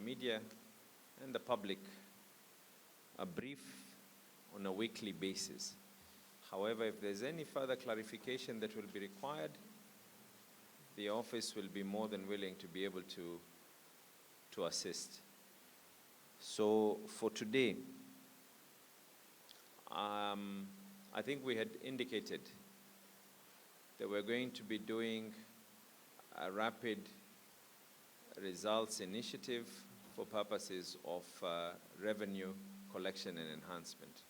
media and the public a brief on a weekly basis. However, if there's any further clarification that will be required, the office will be more than willing to be able to assist. So for today, I think we had indicated that we're going to be doing a rapid results initiative for purposes of revenue collection and enhancement.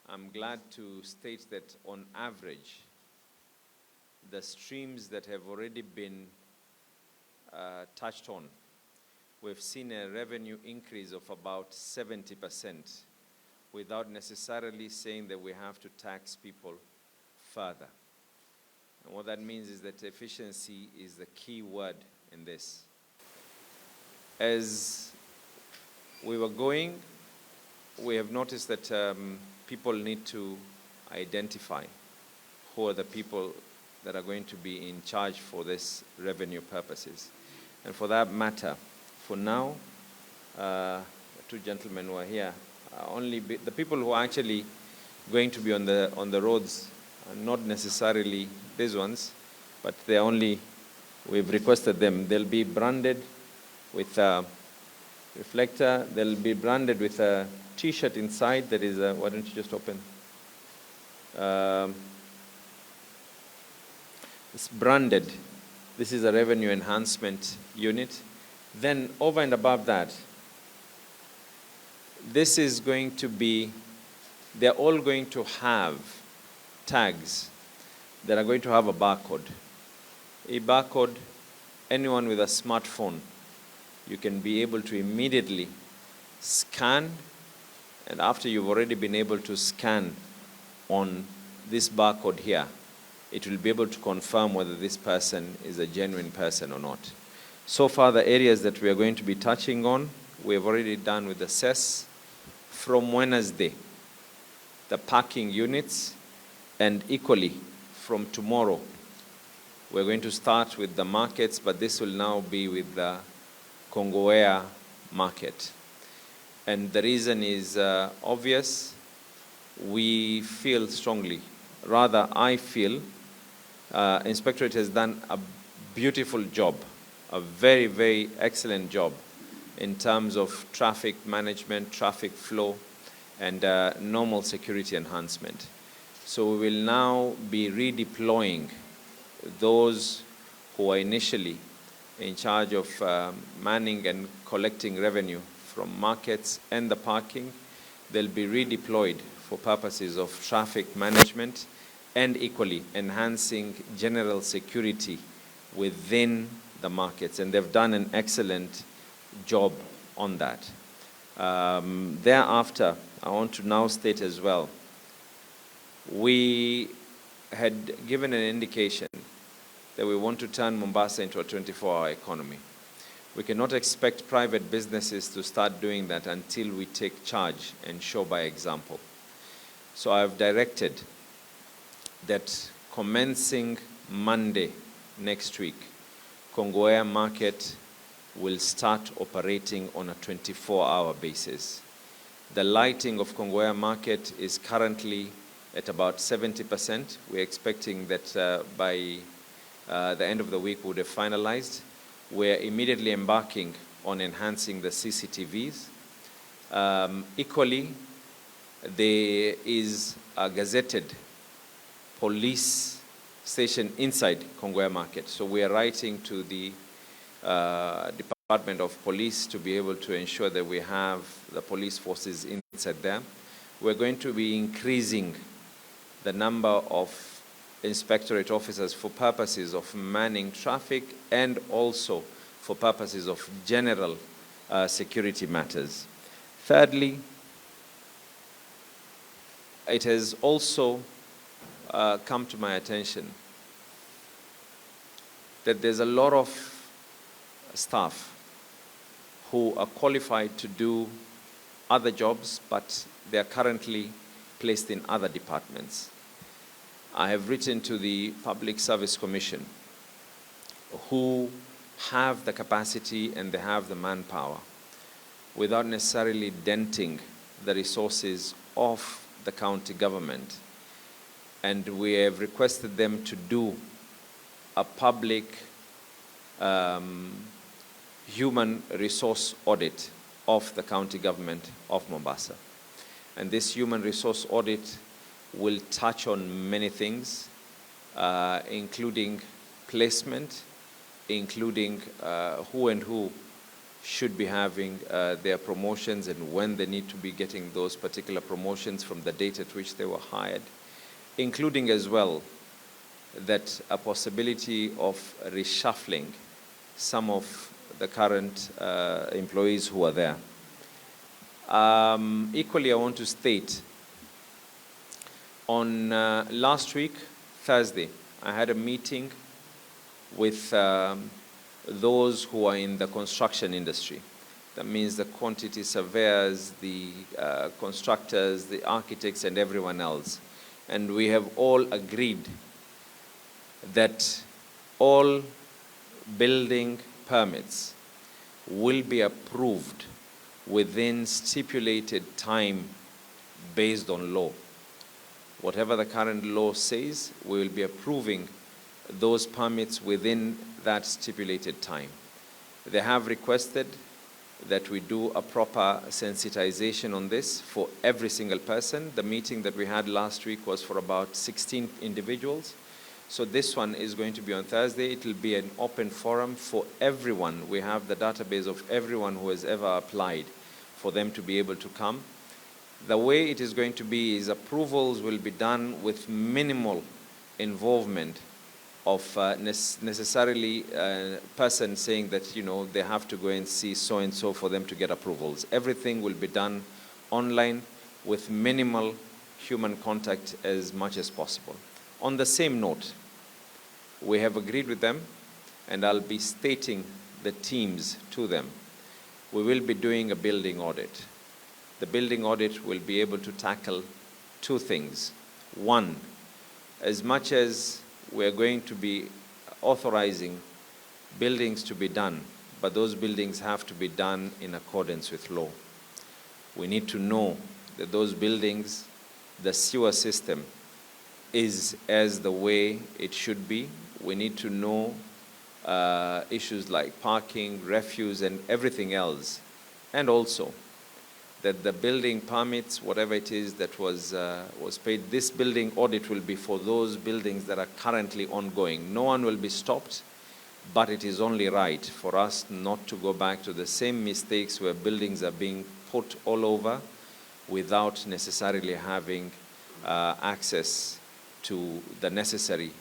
I'm glad to state that on average, the streams that have already been touched on, we've seen a revenue increase of about 70% without necessarily saying that we have to tax people further. And what that means is that efficiency is the key word in this. As we were going, we have noticed that people need to identify who are the people that are going to be in charge for this revenue purposes. And for that matter, for now, the two gentlemen who are here, the people who are actually going to be on the roads are not necessarily these ones, but they're only, we've requested them. They'll be branded with a reflector. They'll be branded with a T-shirt inside that is, why don't you just open? It's branded. This is a revenue enhancement unit. Then over and above that, this is going to be, they're all going to have tags that are going to have a barcode. A barcode, anyone with a smartphone, you can be able to immediately scan, and after you've already been able to scan on this barcode here, it will be able to confirm whether this person is a genuine person or not. So far, the areas that we are going to be touching on, we have already done with the CES. From Wednesday, the parking units, and equally from tomorrow, we're going to start with the markets, but this will now be with the Kongowea market. And the reason is obvious. We feel strongly, rather I feel, Inspectorate has done a beautiful job, a very, very excellent job in terms of traffic management, traffic flow, and normal security enhancement. So we will now be redeploying those who are initially in charge of manning and collecting revenue from markets and the parking. They'll be redeployed for purposes of traffic management and equally enhancing general security within the markets. And they've done an excellent job on that. Thereafter, I want to now state as well, we had given an indication that we want to turn Mombasa into a 24-hour economy. We cannot expect private businesses to start doing that until we take charge and show by example. So I've directed that commencing Monday next week, Kongowea Market will start operating on a 24-hour basis. The lighting of Kongowea Market is currently at about 70%. We're expecting that by the end of the week we would have finalized. We're immediately embarking on enhancing the CCTVs. Equally, there is a gazetted police station inside Kongowea Market. So we are writing to the Department of Police to be able to ensure that we have the police forces inside there. We're going to be increasing the number of inspectorate officers for purposes of manning traffic and also for purposes of general security matters. Thirdly, it has also come to my attention that there's a lot of staff who are qualified to do other jobs, but they are currently placed in other departments. I have written to the Public Service Commission, who have the capacity and they have the manpower without necessarily denting the resources of the county government. And we have requested them to do a public human resource audit of the county government of Mombasa. And this human resource audit will touch on many things, including placement, including who and who should be having their promotions and when they need to be getting those particular promotions from the date at which they were hired, including as well that a possibility of reshuffling some of the current employees who are there. Equally, I want to state, on last week, Thursday, I had a meeting with those who are in the construction industry. That means the quantity surveyors, the constructors, the architects, and everyone else. And we have all agreed that all building permits will be approved within stipulated time based on law. Whatever the current law says, we will be approving those permits within that stipulated time. They have requested that we do a proper sensitization on this for every single person. The meeting that we had last week was for about 16 individuals. So this one is going to be on Thursday. It will be an open forum for everyone. We have the database of everyone who has ever applied for them to be able to come. The way it is going to be is approvals will be done with minimal involvement of necessarily a person saying that, you know, they have to go and see so-and-so for them to get approvals. Everything will be done online with minimal human contact as much as possible. On the same note, we have agreed with them, and I'll be stating the teams to them. We will be doing a building audit. The building audit will be able to tackle two things. One, as much as we're going to be authorizing buildings to be done, but those buildings have to be done in accordance with law. We need to know that those buildings, the sewer system, is as the way it should be. We need to know issues like parking, refuse, and everything else. And also that the building permits, whatever it is that was paid, this building audit will be for those buildings that are currently ongoing. No one will be stopped, but it is only right for us not to go back to the same mistakes where buildings are being put all over without necessarily having access to the necessary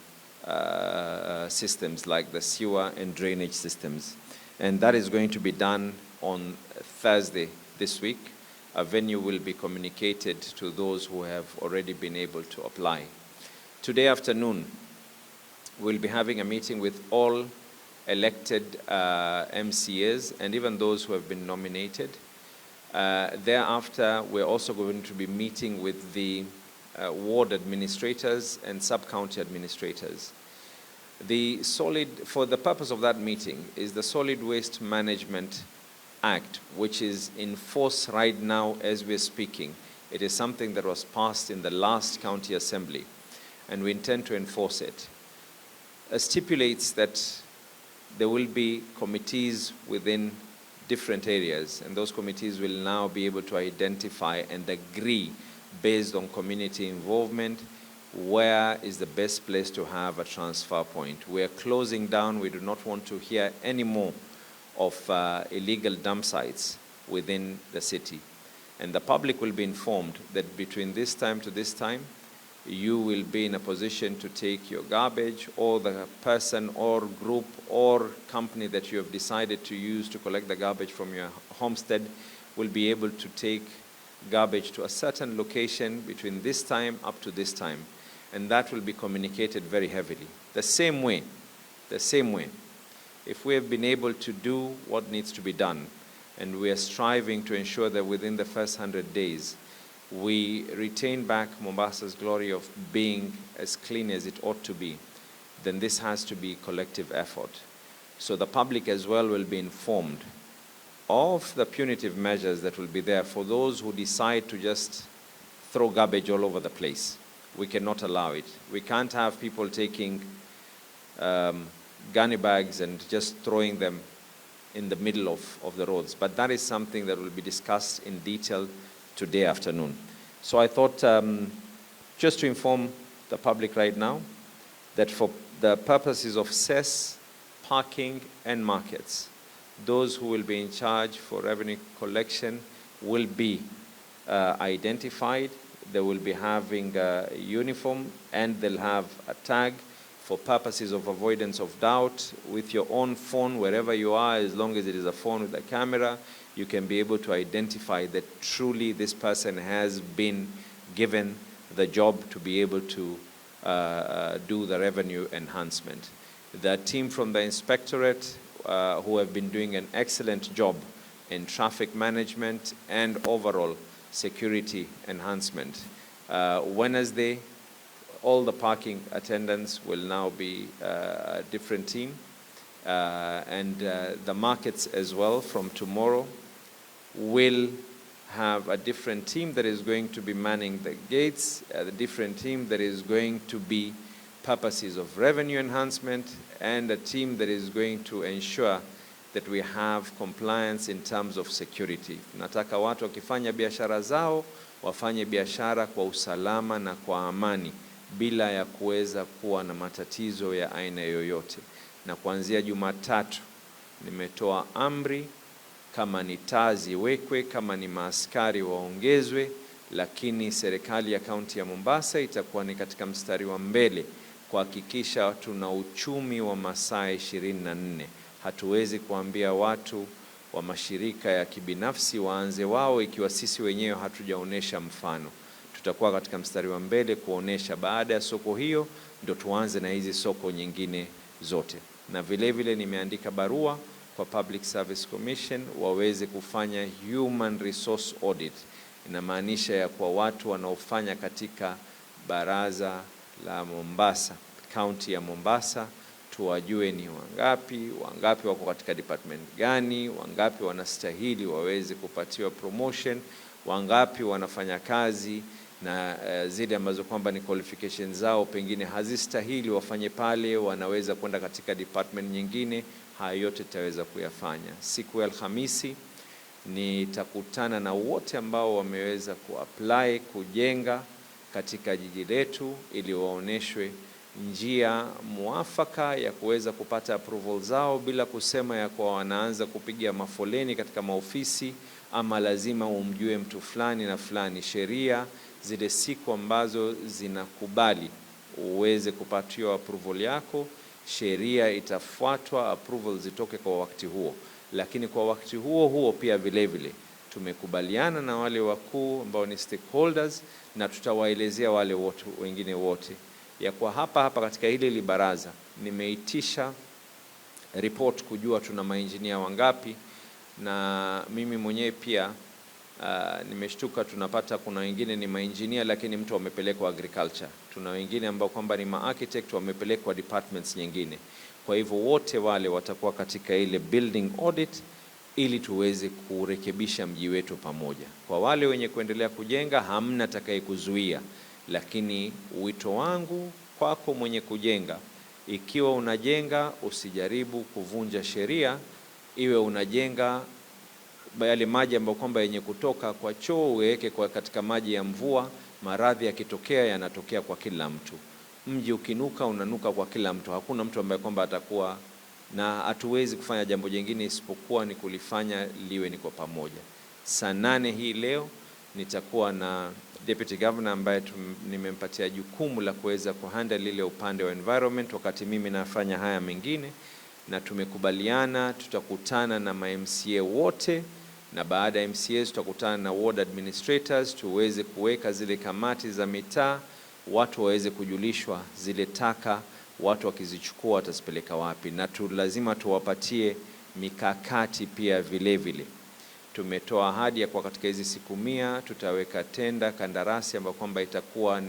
systems like the sewer and drainage systems. And that is going to be done on Thursday this week. A venue will be communicated to those who have already been able to apply. Today afternoon, we'll be having a meeting with all elected MCAs and even those who have been nominated. Thereafter, we're also going to be meeting with the ward administrators and sub-county administrators. For the purpose of that meeting is the Solid Waste Management Act, which is in force right now as we're speaking. It is something that was passed in the last county assembly, and we intend to enforce it. It stipulates that there will be committees within different areas, and those committees will now be able to identify and agree based on community involvement where is the best place to have a transfer point. We are closing down. We do not want to hear any more of illegal dump sites within the city. And the public will be informed that between this time to this time, you will be in a position to take your garbage, or the person or group or company that you have decided to use to collect the garbage from your homestead will be able to take garbage to a certain location between this time up to this time. And that will be communicated very heavily. The same way, if we have been able to do what needs to be done, and we are striving to ensure that within the first 100 days, we retain back Mombasa's glory of being as clean as it ought to be, then this has to be collective effort. So the public as well will be informed of the punitive measures that will be there for those who decide to just throw garbage all over the place. We cannot allow it. We can't have people taking gunny bags and just throwing them in the middle of the roads. But that is something that will be discussed in detail today afternoon. So I thought just to inform the public right now that for the purposes of cess, parking and markets, those who will be in charge for revenue collection will be identified. They will be having a uniform and they'll have a tag for purposes of avoidance of doubt. With your own phone, wherever you are, as long as it is a phone with a camera, you can be able to identify that truly this person has been given the job to be able to do the revenue enhancement. The team from the inspectorate who have been doing an excellent job in traffic management and overall security enhancement. Wednesday, all the parking attendants will now be a different team. And the markets as well from tomorrow will have a different team that is going to be manning the gates, a different team that is going to be purposes of revenue enhancement, and a team that is going to ensure that we have compliance in terms of security. Nataka watu wakifanya biashara zao, wafanye biashara kwa usalama na kwa amani, bila ya kuweza kuwa na matatizo ya aina yoyote. Na kuanzia Jumatatu nimetoa amri, kama ni taa ziwekwe, kama ni maaskari waongezwe, lakini serikali ya kaunti ya Mombasa itakuwa ni katika mstari wa mbele kuhakikisha tuna uchumi wa masaa 24. Hatuwezi kuambia watu wa mashirika ya kibinafsi waanze wao ikiwa sisi wenyewe hatujaonesha mfano. Tutakuwa katika mstari wa mbele kuonesha baada ya soko hiyo ndio tuanze na hizi soko nyingine zote. Na vile vile nimeandika barua kwa Public Service Commission waweze kufanya human resource audit. Inamaanisha ya kwa watu wanaofanya katika baraza la Mombasa, county ya Mombasa, tuwajue ni wangapi wako katika department gani, wangapi wanastahili waweze kupatiwa promotion, wangapi wanafanya kazi na zile ambazo kwamba ni qualifications zao pengine hazistahili wafanye pale, wanaweza kwenda katika department nyingine. Haya yote tutaweza kuyafanya. Siku ya Alhamisi nitakutana na wote ambao wameweza kuapply kujenga katika jiji letu ili waoneshwe njia muafaka ya kuweza kupata approval zao bila kusema ya kwa wanaanza kupiga mafoleni katika maofisi ama lazima umjue mtu fulani na fulani. Sheria zile siku ambazo zinakubali uweze kupatiwa approval yako, sheria itafuatwa, approval zitoke kwa wakati huo. Lakini kwa wakati huo pia vile vile tumekubaliana na wale wakuu ambao ni stakeholders, na tutawaelezea wale wengine wote ya kwa hapa katika hili baraza nimeitisha report kujua tuna maengineer wangapi, na mimi mwenyewe pia nimeshtuka tunapata kuna wengine ni maengineer lakini mtu amepelekwa agriculture, tuna wengine ambao kwamba ni architect wamepelekwa departments nyingine. Kwa hivyo wote wale watakuwa katika ile building audit ili tuweze kurekebisha mji wetu pamoja. Kwa wale wenye kuendelea kujenga hamna atakayekuzuia, lakini wito wangu kwako mwenye kujenga, ikiwa unajenga usijaribu kuvunja sheria, iwe unajenga yale maji ambayo kwamba yenye kutoka kwa choo uweke kwa katika maji ya mvua. Maradhi yakitokea yanatokea kwa kila mtu. Mji ukinuka unanuka kwa kila mtu. Hakuna mtu ambaye kwamba atakuwa na hatuwezi kufanya jambo jingine isipokuwa ni kulifanya liwe ni kwa pamoja. Saa 8 hii leo nitakuwa na Deputy Governor ambaye nimempatia jukumu la kuweza kuhandle lile upande wa environment wakati mimi nafanya haya mengine, na tumekubaliana tutakutana na MCA wote, na baada ya MCA tutakutana na ward administrators tuweze kuweka zile kamati za mitaa, watu waweze kujulishwa zile taka watu wakizichukua watazipeleka wapi, na lazima tuwapatie mikakati pia vile vile. Tumetoa ahadi ya kwa katika hizi siku 100 tutaweka tenda kandarasi ambayo kwamba itakuwa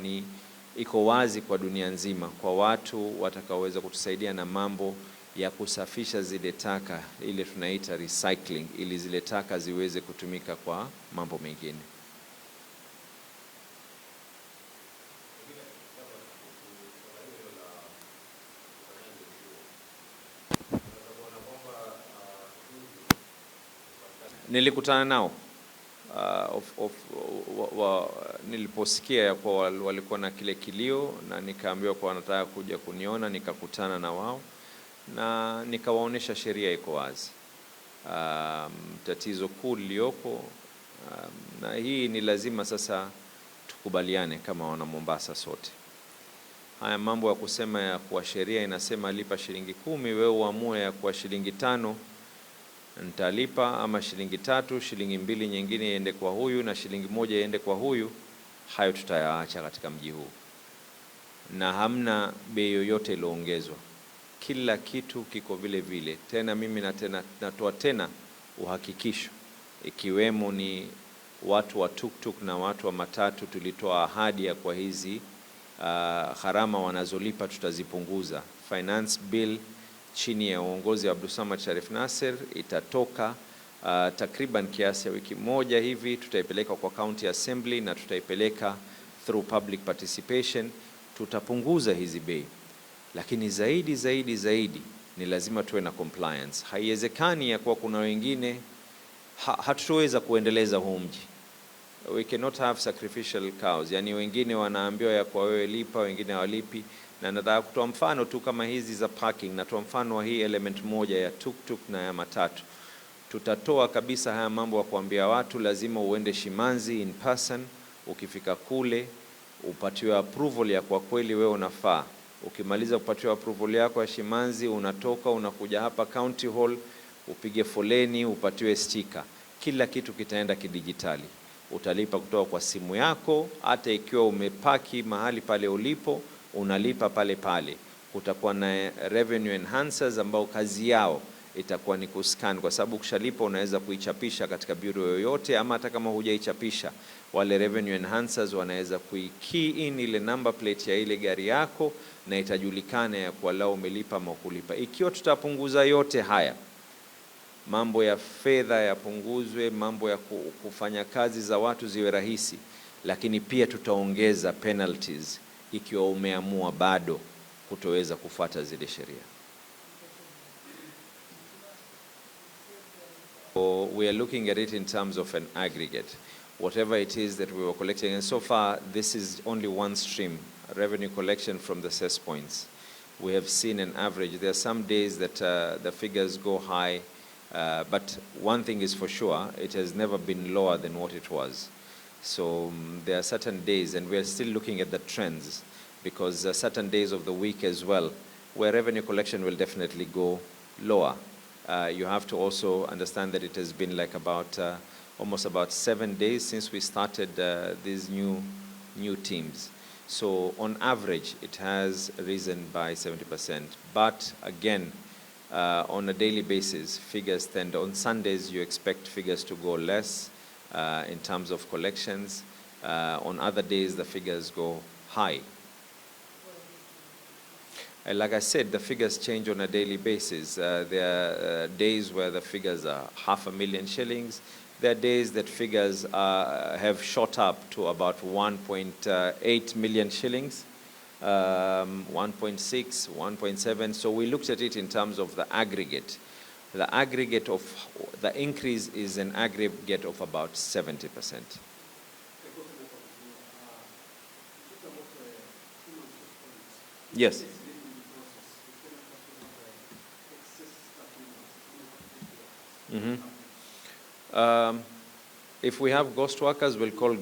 iko wazi kwa dunia nzima kwa watu watakaoweza kutusaidia na mambo ya kusafisha zile taka, ile tunaita recycling, ili zile taka ziweze kutumika kwa mambo mengine. Nilikutana nao niliposikia ya kwa walikuwa na kile kilio, na nikaambiwa kwa wanataka kuja kuniona, nikakutana na wao na nikawaonesha sheria iko wazi. Tatizo kuu liliopo, na hii ni lazima sasa tukubaliane kama wana Mombasa sote. Haya mambo ya kusema ya kwa sheria inasema lipa shilingi 10, wewe uamue ya kwa shilingi 5 nitalipa, ama shilingi 3, shilingi 2 nyingine iende kwa huyu na shilingi 1 iende kwa huyu, hayo tutayaacha katika mji huu. Na hamna bei yoyote iliyoongezwa, kila kitu kiko vile vile. Tena mimi natoa tena uhakikisho, ikiwemo ni watu wa tuktuk na watu wa matatu, tulitoa ahadi ya kwa hizi gharama wanazolipa tutazipunguza. Finance bill chini ya uongozi wa Abdulswamad Shariff itatoka takriban kiasi ya wiki moja hivi, tutaipeleka kwa county assembly na tutaipeleka through public participation. Tutapunguza hizi bei, lakini zaidi ni lazima tuwe na compliance. Haiwezekani ya kuwa kuna wengine hatutoweza kuendeleza huu mji. We cannot have sacrificial cows, yani wengine wanaambiwa ya kwa wewe lipa, wengine hawalipi. Na nataka kutoa mfano tu kama hizi za parking, natoa mfano wa hii element moja ya tuktuk na ya matatu. Tutatoa kabisa haya mambo ya kuambia watu lazima uende Shimanzi in person, ukifika kule upatiwe approval ya kwa kweli wewe unafaa. Ukimaliza kupatiwa approval yako ya Shimanzi, unatoka unakuja hapa county hall, upige foleni, upatiwe sticker. Kila kitu kitaenda kidijitali. Utalipa kutoka kwa simu yako, hata ikiwa umepaki mahali pale ulipo unalipa pale pale. Kutakuwa na revenue enhancers ambao kazi yao itakuwa ni kuscan, kwa sababu ukishalipa unaweza kuichapisha katika bureau yoyote, ama hata kama hujaichapisha, wale revenue enhancers wanaweza key in ile number plate ya ile gari yako na itajulikana ya kwa lao umelipa ama kulipa. Ikiwa tutapunguza yote haya, mambo ya fedha yapunguzwe, mambo ya kufanya kazi za watu ziwe rahisi, lakini pia tutaongeza penalties ikiwa umeamua bado kutoweza kufuata zile sheria. So we are looking at it in terms of an aggregate, whatever it is that we were collecting, and so far this is only one stream, revenue collection from the cess points. We have seen an average. There are some days that the figures go high, but one thing is for sure, it has never been lower than what it was. So there are certain days, and we are still looking at the trends, because certain days of the week as well, where revenue collection will definitely go lower. You have to also understand that it has been like about almost about 7 days since we started these new teams. So on average, it has risen by 70%. But again, on a daily basis, figures tend, on Sundays you expect figures to go less in terms of collections. On other days, the figures go high. Like I said, the figures change on a daily basis. There are days where the figures are 500,000 shillings. There are days that figures have shot up to about 1.8 million shillings, 1.6, 1.7. So we looked at it in terms of the aggregate. The aggregate of the increase is an aggregate of about 70%. Yes. If we have ghost workers, we'll call.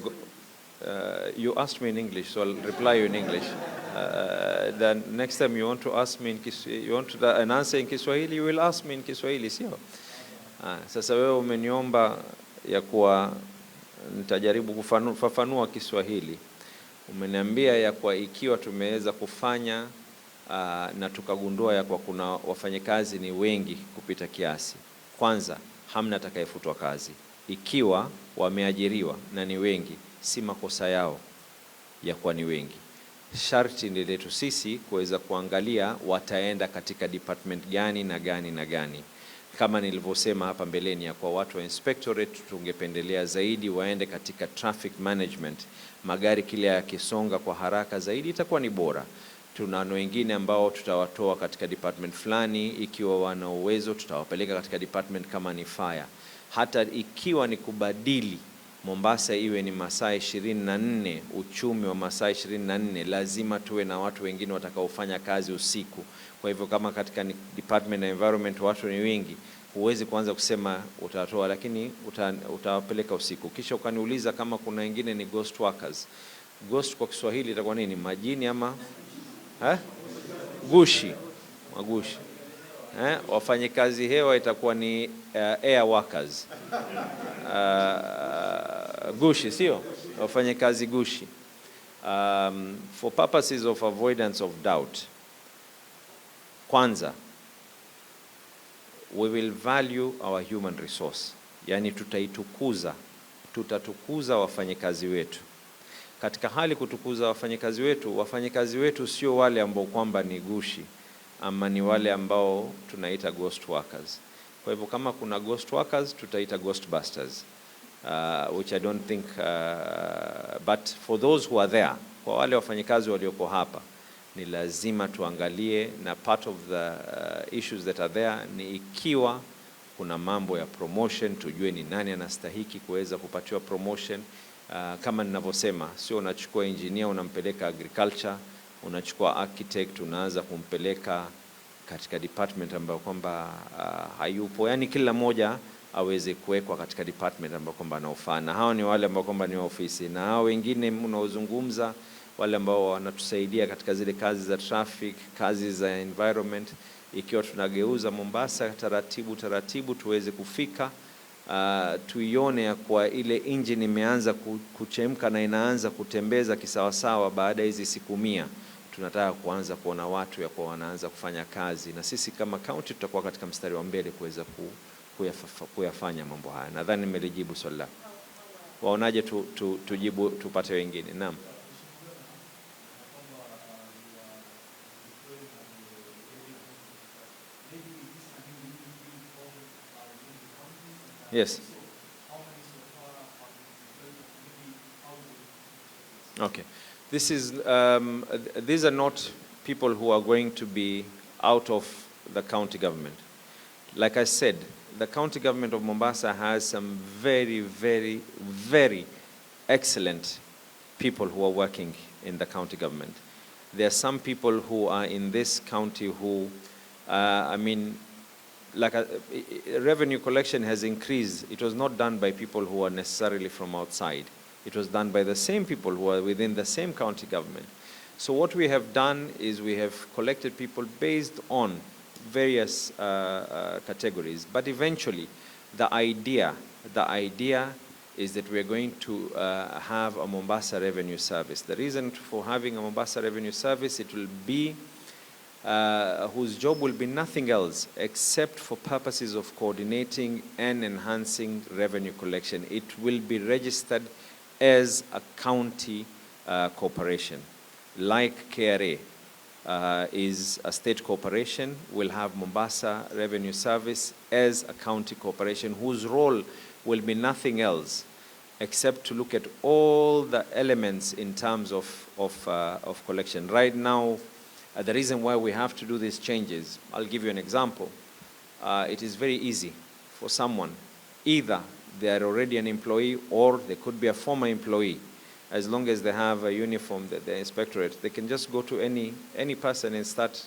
You asked me in English, so I'll reply you in English. Then next time you want to ask me you want an answer in Kiswahili, you will ask me in Kiswahili, sio? Sasa wewe umeniomba ya kuwa nitajaribu kufafanua Kiswahili. Umeniambia ya kwa ikiwa tumeweza kufanya na tukagundua ya kwa kuna wafanyakazi ni wengi kupita kiasi. Kwanza, hamna atakayefutwa kazi. Ikiwa wameajiriwa na ni wengi, si makosa yao ya kwa ni wengi. Sharti ni letu sisi kuweza kuangalia wataenda katika department gani na gani na gani. Kama nilivyosema hapa mbeleni, ya kwa watu wa inspectorate tungependelea zaidi waende katika traffic management. Magari kile yakisonga kwa haraka zaidi itakuwa ni bora. Tuna wengine ambao tutawatoa katika department fulani, ikiwa wana uwezo tutawapeleka katika department kama ni fire. Hata ikiwa ni kubadili Mombasa iwe ni masaa 24, uchumi wa masaa 24, lazima tuwe na watu wengine watakaofanya kazi usiku. Kwa hivyo kama katika department ya environment watu ni wengi, huwezi kuanza kusema utatoa, lakini utawapeleka usiku. Kisha ukaniuliza kama kuna wengine ni ghost workers. Ghost kwa Kiswahili itakuwa nini? Majini ama gushi? Magushi. Wafanyikazi hewa itakuwa ni air workers. Gushi, sio? Wafanyikazi gushi. For purposes of avoidance of doubt, kwanza, we will value our human resource. Yani tutatukuza wafanyikazi wetu. Katika hali kutukuza wafanyikazi wetu sio wale ambao kwamba ni gushi ama ni wale ambao tunaita ghost workers. Kwa hivyo kama kuna ghost workers tutaita ghostbusters, which I don't think, but for those who are there, kwa wale wafanyikazi walioko hapa, ni lazima tuangalie, na part of the issues that are there ni ikiwa kuna mambo ya promotion, tujue ni nani anastahiki kuweza kupatiwa promotion. Kama ninavyosema, sio unachukua engineer unampeleka agriculture, unachukua architect unaanza kumpeleka katika department ambayo kwamba hayupo. Yani kila moja aweze kuwekwa katika department ambayo kwamba anaofaa. Na hao ni wale ambao kwamba ni wa ofisi, na hao wengine mnaozungumza wale ambao wanatusaidia katika zile kazi za traffic, kazi za environment. Ikiwa tunageuza Mombasa taratibu tuweze kufika, tuione ya kwa ile engine imeanza kuchemka na inaanza kutembeza kisawasawa. Baada ya hizi siku 100 tunataka kuanza kuona watu ya kwa wanaanza kufanya kazi, na sisi kama county tutakuwa katika mstari wa mbele kuweza kuyafanya mambo haya. Nadhani nimelijibu swali lako. Waonaje tujibu tupate wengine? Naam. Yes. Okay. These are not people who are going to be out of the county government. Like I said, the county government of Mombasa has some very, very, very excellent people who are working in the county government. There are some people who are in this county who, revenue collection has increased. It was not done by people who are necessarily from outside. It was done by the same people who are within the same county government. So what we have done is we have collected people based on various categories. But eventually, the idea is that we are going to have a Mombasa Revenue Service. The reason for having a Mombasa Revenue Service, it will be whose job will be nothing else except for purposes of coordinating and enhancing revenue collection. It will be registered as a county corporation. Like KRA is a state corporation, we'll have Mombasa Revenue Service as a county corporation whose role will be nothing else except to look at all the elements in terms of collection. Right now, the reason why we have to do these changes, I'll give you an example. It is very easy for someone, either they are already an employee or they could be a former employee. As long as they have a uniform, that the inspectorate, they can just go to any person and start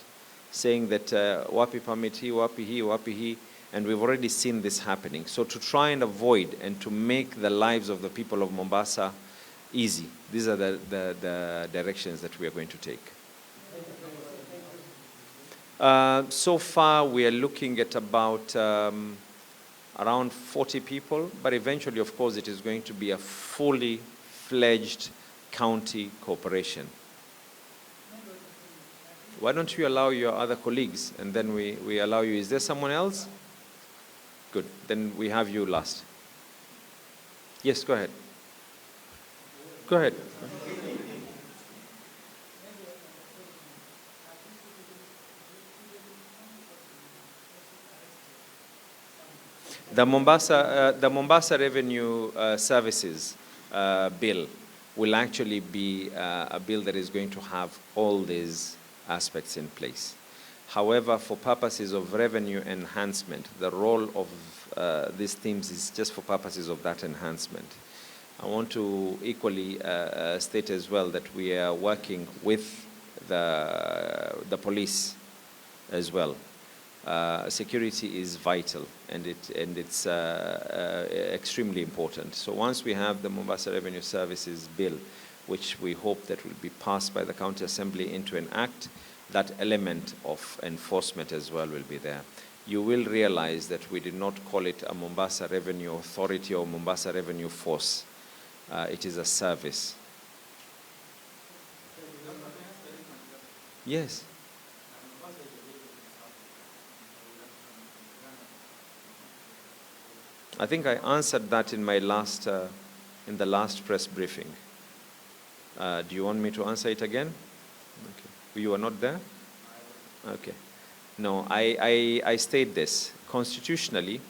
saying that wapi permit hi, wapi hi, and we've already seen this happening. So to try and avoid and to make the lives of the people of Mombasa easy, these are the directions that we are going to take. So far, we are looking at about around 40 people, but eventually, of course, it is going to be a fully fledged county corporation. Why don't you allow your other colleagues, and then we allow you? Is there someone else? Good. Then we have you last. Yes, go ahead. Go ahead. The Mombasa Revenue Services bill will actually be a bill that is going to have all these aspects in place. However, for purposes of revenue enhancement, the role of these teams is just for purposes of that enhancement. I want to equally state as well that we are working with the police as well. Security is vital, and it's extremely important. So once we have the Mombasa Revenue Services Bill, which we hope that will be passed by the County Assembly into an act, that element of enforcement as well will be there. You will realize that we did not call it a Mombasa Revenue Authority or Mombasa Revenue Force. It is a service. Yes. I think I answered that in my last, in the last press briefing. Do you want me to answer it again? Okay. You were not there? Okay. No, I state this. Constitutionally,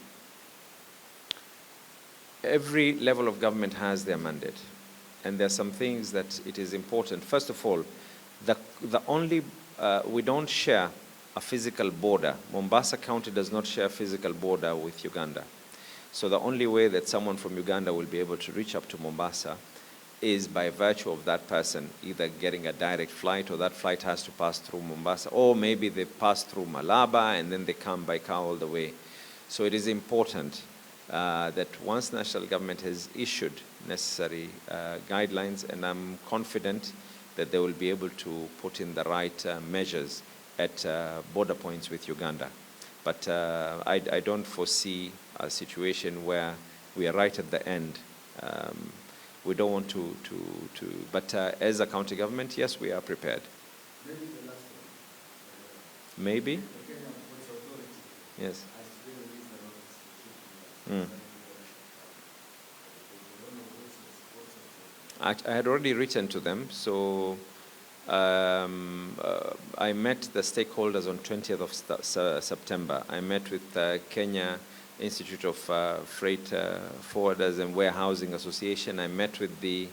every level of government has their mandate. And there are some things that it is important. First of all, we don't share a physical border. Mombasa County does not share a physical border with Uganda. So the only way that someone from Uganda will be able to reach up to Mombasa is by virtue of that person either getting a direct flight, or that flight has to pass through Mombasa, or maybe they pass through Malaba and then they come by car all the way. So it is important that once national government has issued necessary guidelines, and I'm confident that they will be able to put in the right measures at border points with Uganda. But I don't foresee a situation where we are right at the end. We don't want but as a county government, yes, we are prepared. Maybe the last one. Maybe? The Kenyan Ports Authority. Yes. Has to release the Mm. notice. I had already written to them, so I met the stakeholders on 20th of September. I met with Kenya Institute of Freight Forwarders and Warehousing Association. I met with the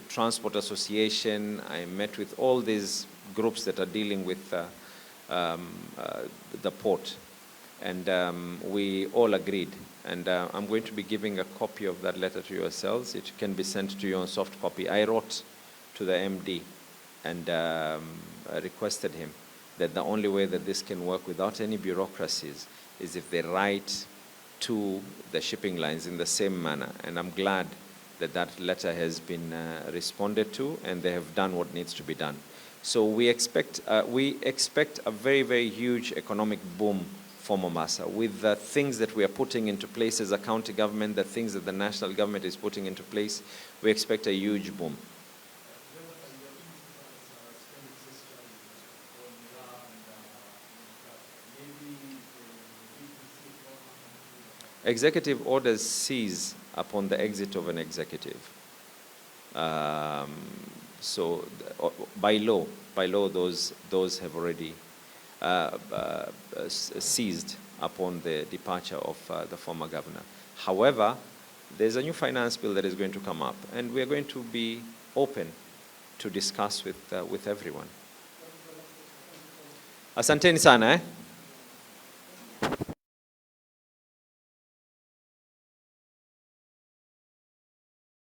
Transport Association. I met with all these groups that are dealing with the port. And we all agreed. And I'm going to be giving a copy of that letter to yourselves. It can be sent to you on soft copy. I wrote to the MD and requested him that the only way that this can work without any bureaucracies is if they write to the shipping lines in the same manner. And I'm glad that that letter has been responded to, and they have done what needs to be done. So we expect a very, very huge economic boom for Mombasa with the things that we are putting into place as a county government, the things that the national government is putting into place. We expect a huge boom. Executive orders cease upon the exit of an executive. So by law, those have already ceased upon the departure of the former governor. However, there's a new finance bill that is going to come up, and we are going to be open to discuss with everyone. Asanteni sana,